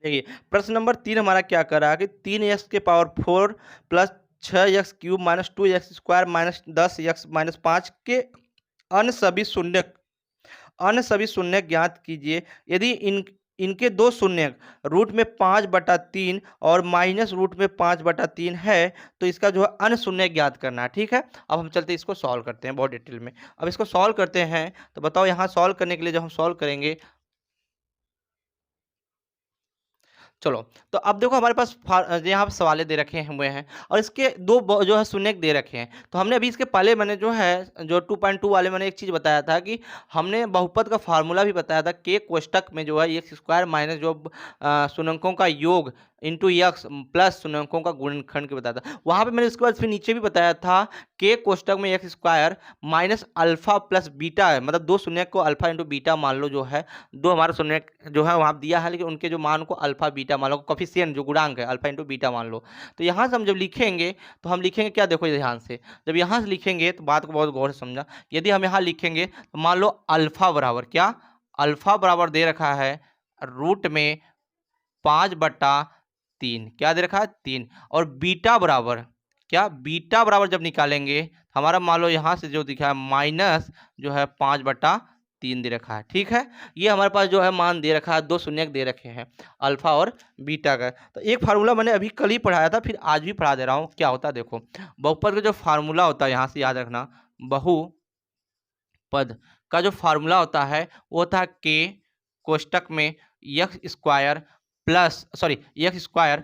देखिए प्रश्न नंबर 3 हमारा क्या कर रहा है कि 3x के power 4 plus 6x cube minus 2x square minus 10x minus 5 के अन्य सभी शून्य ज्ञात कीजिए। यदि इनके दो शून्य रूट में 5/3 और माइनस रूट में 5/3 है तो इसका जो है अन्य शून्य ज्ञात करना है। ठीक है, अब हम चलते इसको सॉल्व करते हैं बहुत डिटेल में। अब इसको सॉल्व करते हैं तो बताओ यहाँ सॉल्व करने के लिए जब हम सॉल्व करेंगे, चलो तो अब देखो हमारे पास यहाँ पे सवाले दे रखे हुए हैं और इसके दो जो है शून्य दे रखे हैं। तो हमने अभी इसके पहले मैंने जो है जो 2.2 वाले मैंने एक चीज़ बताया था कि हमने बहुपद का फार्मूला भी बताया था के कोष्टक में जो है एक्स स्क्वायर माइनस जो शून्यकों का योग इंटू यक्स प्लस शून्यकों का गुणनखंड के बताया था। वहाँ पे मैंने उसके बाद फिर नीचे भी बताया था के कोष्टक में x square minus alpha plus beta है, मतलब दो शून्य को अल्फा इंटू बीटा मान लो, जो है दो हमारा शून्य जो है वहाँ दिया है लेकिन उनके जो मान को अल्फा बीटा मान लो, कोफिशिएंट जो गुणांक है अल्फा इंटू बीटा मान लो। तो यहाँ से हम जब लिखेंगे तो हम लिखेंगे क्या, देखो ध्यान से, जब यहाँ से लिखेंगे तो बात को बहुत गौर से समझा। यदि हम यहाँ लिखेंगे तो मान लो अल्फा बराबर क्या, अल्फा बराबर दे रखा है रूट में 5/3, क्या दे रखा है 3, और बीटा बराबर क्या, बीटा बराबर जब निकालेंगे हमारा मान लो यहाँ से जो दिखा है माइनस जो है 5/3 दे रखा है। ठीक है, ये हमारे पास जो है मान दे रखा है, दो शून्य दे रखे हैं अल्फा और बीटा का। तो एक फार्मूला मैंने अभी कल ही पढ़ाया था, फिर आज भी पढ़ा दे रहा हूँ। क्या होता है देखो, बहुपद का जो फार्मूला होता है यहाँ से याद रखना, बहुपद का जो फार्मूला होता है वो होता है के कोष्टक में x square plus x square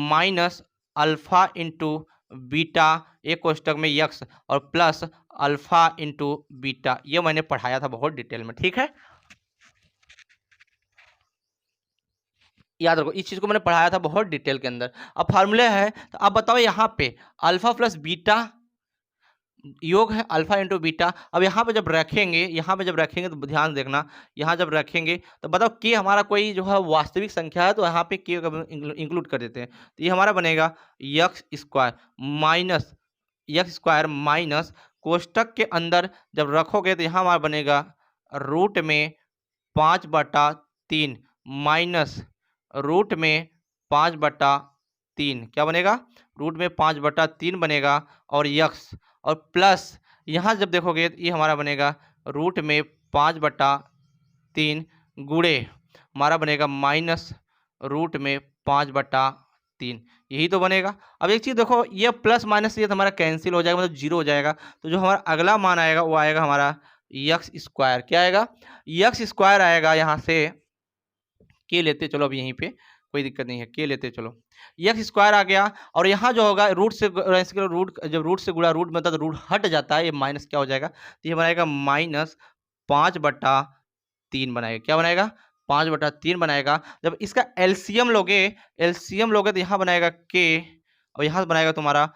minus alpha into beta, एक कोष्टक में यक्स और प्लस अल्फा इंटू बीटा। ये मैंने पढ़ाया था बहुत डिटेल में। ठीक है, याद रखो इस चीज को मैंने पढ़ाया था बहुत डिटेल के अंदर। अब फार्मूला है तो अब बताओ यहाँ पे अल्फा प्लस बीटा योग है अल्फा इंटू बीटा। अब यहाँ पे जब रखेंगे तो ध्यान देखना, यहाँ जब रखेंगे तो बताओ के हमारा कोई जो है वास्तविक संख्या है तो यहाँ पे के इंक्लूड कर देते हैं। तो ये हमारा बनेगा एक्स स्क्वायर माइनस कोष्टक के अंदर जब रखोगे तो यहाँ हमारा बनेगा रूट में 5/3 माइनस रूट में 5/3, क्या बनेगा, रूट में 5/3 बनेगा और यक्स और प्लस यहाँ जब देखोगे तो ये हमारा बनेगा रूट में 5/3 गुणे हमारा बनेगा माइनस रूट में 5/3, यही तो बनेगा। अब एक चीज़ देखो, ये प्लस माइनस ये तो हमारा कैंसिल हो जाएगा, मतलब जीरो हो जाएगा। तो जो हमारा अगला मान आएगा वो आएगा हमारा एक्स स्क्वायर, क्या आएगा, एक्स स्क्वायर आएगा। यहाँ से के लेते चलो, अब यहीं पे कोई दिक्कत नहीं है, के लेते चलो, एक्स स्क्वायर आ गया और यहाँ जो होगा रूट से रूट, जब रूट से गुणा रूट मतलब रूट हट जाता है, ये माइनस क्या हो जाएगा, तो ये बनाएगा माइनस 5/3 बनाएगा, क्या बनाएगा 5/3 बनाएगा। जब इसका एलसीएम लोगे तो यहाँ बनाएगा के और यहाँ बनाएगा तुम्हारा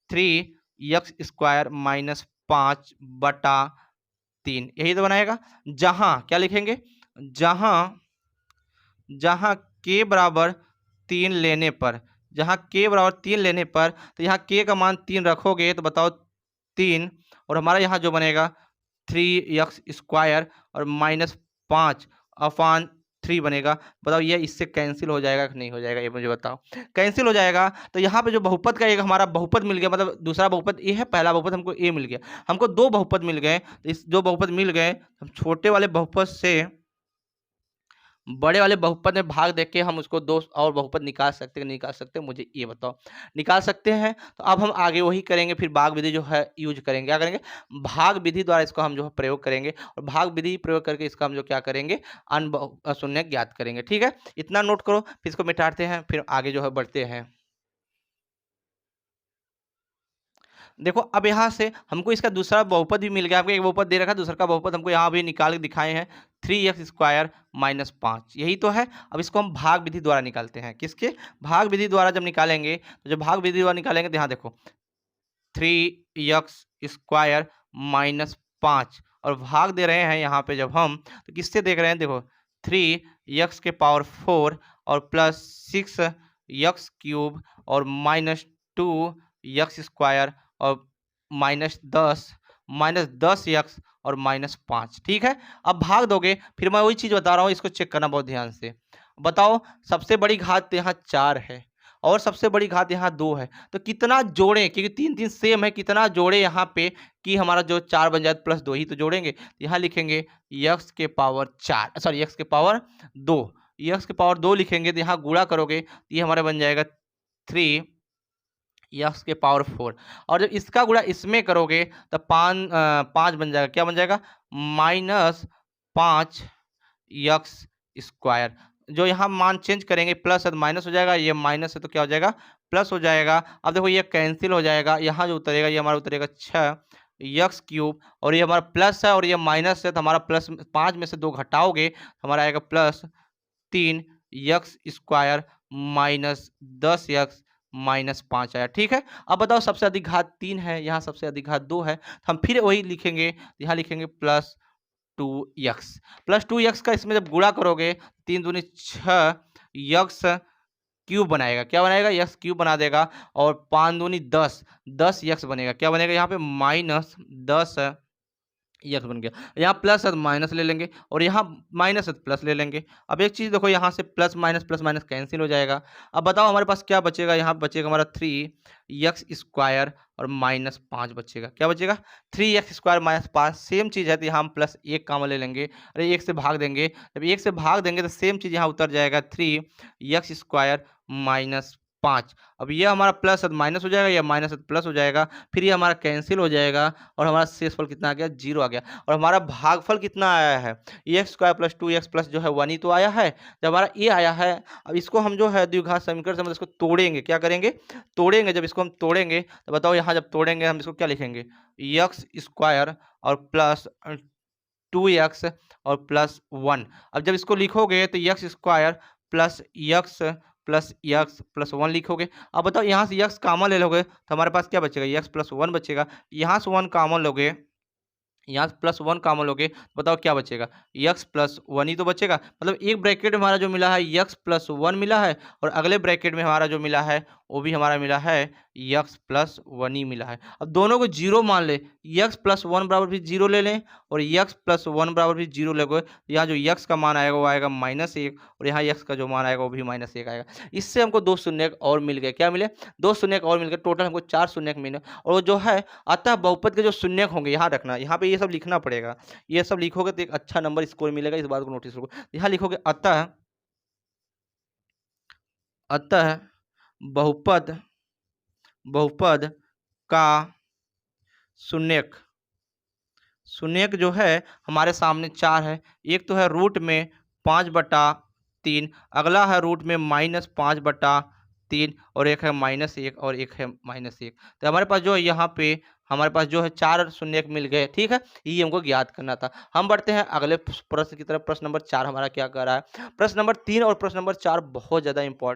3x स्क्वायर माइनस 5/3, यही तो बनाएगा। जहाँ क्या लिखेंगे, जहाँ के बराबर 3 लेने पर, तो यहाँ के का मान 3 रखोगे तो बताओ 3, और हमारा यहाँ जो बनेगा 3x स्क्वायर और माइनस 5/3 बनेगा। बताओ ये इससे कैंसिल हो जाएगा कि नहीं हो जाएगा, ये मुझे बताओ। कैंसिल हो जाएगा। तो यहाँ पे जो बहुपद का एक हमारा बहुपद मिल गया, मतलब दूसरा बहुपद ए है, पहला बहुपद हमको ए मिल गया, हमको दो बहुपद मिल गए। तो इस जो बहुपद मिल गए हम छोटे वाले बहुपद से बड़े वाले बहुपद में भाग देख के हम उसको दो और बहुपद निकाल सकते हैं, निकाल सकते हैं, मुझे ये बताओ। निकाल सकते हैं। तो अब हम आगे वही करेंगे, फिर भाग विधि जो है यूज करेंगे। क्या करेंगे, भाग विधि द्वारा इसको हम जो है प्रयोग करेंगे और भाग विधि प्रयोग करके इसका हम जो क्या करेंगे, अन्य शून्य ज्ञात करेंगे। ठीक है, इतना नोट करो, फिर इसको मिटाते हैं, फिर आगे जो है बढ़ते हैं। देखो अब यहाँ से हमको इसका दूसरा बहुपद भी मिल गया, आपको एक बहुपद दे रखा है, दूसरा का बहुपद हमको यहाँ भी निकाल के दिखाए हैं 3x स्क्वायर माइनस 5, यही तो है। अब इसको हम भाग विधि द्वारा निकालते हैं। किसके, भाग विधि द्वारा जब निकालेंगे, तो जब भाग विधि द्वारा निकालेंगे तो यहाँ देखो 3x स्क्वायर माइनस 5 और भाग दे रहे हैं यहाँ पे जब हम, तो किससे देख रहे हैं, देखो 3x के पावर 4 और प्लस 6x क्यूब और माइनस 2x स्क्वायर और -10 और -5। ठीक है, अब भाग दोगे, फिर मैं वही चीज़ बता रहा हूँ, इसको चेक करना बहुत ध्यान से। बताओ सबसे बड़ी घात यहाँ 4 है और सबसे बड़ी घात यहाँ 2 है, तो कितना जोड़ें, क्योंकि 3 सेम है, कितना जोड़े यहाँ पे कि हमारा जो 4 बन जाए प्लस 2 ही तो जोड़ेंगे। यहाँ लिखेंगे x के पावर 4, सॉरी x के पावर 2, x के पावर 2 लिखेंगे तो यहाँ गुणा करोगे तो ये हमारा बन जाएगा 3 x के पावर 4, और जब इसका गुणा इसमें करोगे तो 5 बन जाएगा, क्या बन जाएगा -5 एक्स स्क्वायर। जो यहाँ मान चेंज करेंगे, प्लस है तो माइनस हो जाएगा, ये माइनस है तो क्या हो जाएगा प्लस हो जाएगा। अब देखो ये कैंसिल हो जाएगा, यहाँ जो उतरेगा ये हमारा उतरेगा 6 x³ और ये हमारा प्लस है और ये माइनस है तो हमारा प्लस 5 में से 2 घटाओगे हमारा आएगा +3 एक्स स्क्वायर -10 x -5 आया। ठीक है, अब बताओ सबसे अधिक घात 3 है, यहाँ सबसे अधिक घात 2 है, तो हम फिर वही लिखेंगे, यहाँ लिखेंगे +2x का इसमें जब गुणा करोगे 3 दूनी 6 x³ बनाएगा, क्या बनाएगा x³ बना देगा, और 5 दूनी 10 x बनेगा, क्या बनेगा यहाँ पे -10 एक्स बन गया। यहाँ प्लस है तो माइनस ले लेंगे और यहाँ माइनस है तो प्लस ले लेंगे। अब एक चीज़ देखो, यहाँ से प्लस माइनस कैंसिल हो जाएगा। अब बताओ हमारे पास क्या बचेगा, यहाँ बचेगा हमारा 3x² और -5 बचेगा, क्या बचेगा 3x² -5। सेम चीज़ है तो यहाँ हम +1 कामन ले लेंगे, अरे 1 से भाग देंगे, जब 1 से भाग देंगे तो सेम चीज़ यहाँ उतर जाएगा 3x² -5। अब ये हमारा प्लस है तो माइनस हो जाएगा, या माइनस है तो प्लस हो जाएगा, फिर ये हमारा कैंसिल हो जाएगा और हमारा शेषफल कितना आ गया 0 आ गया। और हमारा भागफल कितना आया है, x² + 2x प्लस जो है 1 ही तो आया है। जब हमारा ये आया है, अब इसको हम जो है द्विघात समीकरण से मतलब इसको तोड़ेंगे, क्या करेंगे तोड़ेंगे। जब इसको हम तोड़ेंगे तो बताओ यहाँ जब तोड़ेंगे हम इसको क्या लिखेंगे x² और प्लस 2x और +1। अब जब इसको लिखोगे तो x² प्लस x प्लस 1 लिखोगे। अब बताओ यहाँ से x कॉमन ले लोगे तो हमारे पास क्या बचेगा, x + 1 बचेगा। यहाँ से 1 कॉमन लोगे, यहाँ से +1 कॉमन लोगे, बताओ क्या बचेगा x + 1 ही तो बचेगा। मतलब एक ब्रैकेट में हमारा जो मिला है x + 1 मिला है, और अगले ब्रैकेट में हमारा जो मिला है वो भी हमारा मिला है x + 1 ही मिला है। अब दोनों को 0 मान ले, x + 1 बराबर भी 0 ले लें और x + 1 बराबर भी 0 लोगे, यहाँ जो x का मान आएगा वो आएगा -1 और यहाँ x का जो मान आएगा वो भी -1 आएगा। इससे हमको 2 शून्य और मिल गए, क्या मिले 2 शून्य और मिल गए, टोटल हमको 4 शून्य मिले। और वो जो है अतः बहुपद के जो शून्य होंगे, यहाँ रखना, यहाँ पे ये सब लिखना पड़ेगा, ये सब लिखोगे तो एक अच्छा नंबर स्कोर मिलेगा, इस बात को नोटिस रखो। यहाँ लिखोगे अतः बहुपद का शून्यक जो है हमारे सामने 4 है। एक तो है रूट में 5/3, अगला है रूट में -5/3 और एक है -1 और एक है -1। तो हमारे पास जो है यहाँ पे हमारे पास जो है 4 शून्य मिल गए। ठीक है, ये हमको ज्ञात करना था। हम बढ़ते हैं अगले प्रश्न की तरफ। प्रश्न नंबर 4 हमारा क्या कर रहा है, प्रश्न नंबर 3 और प्रश्न नंबर 4 बहुत ज़्यादा इंपॉर्टेंट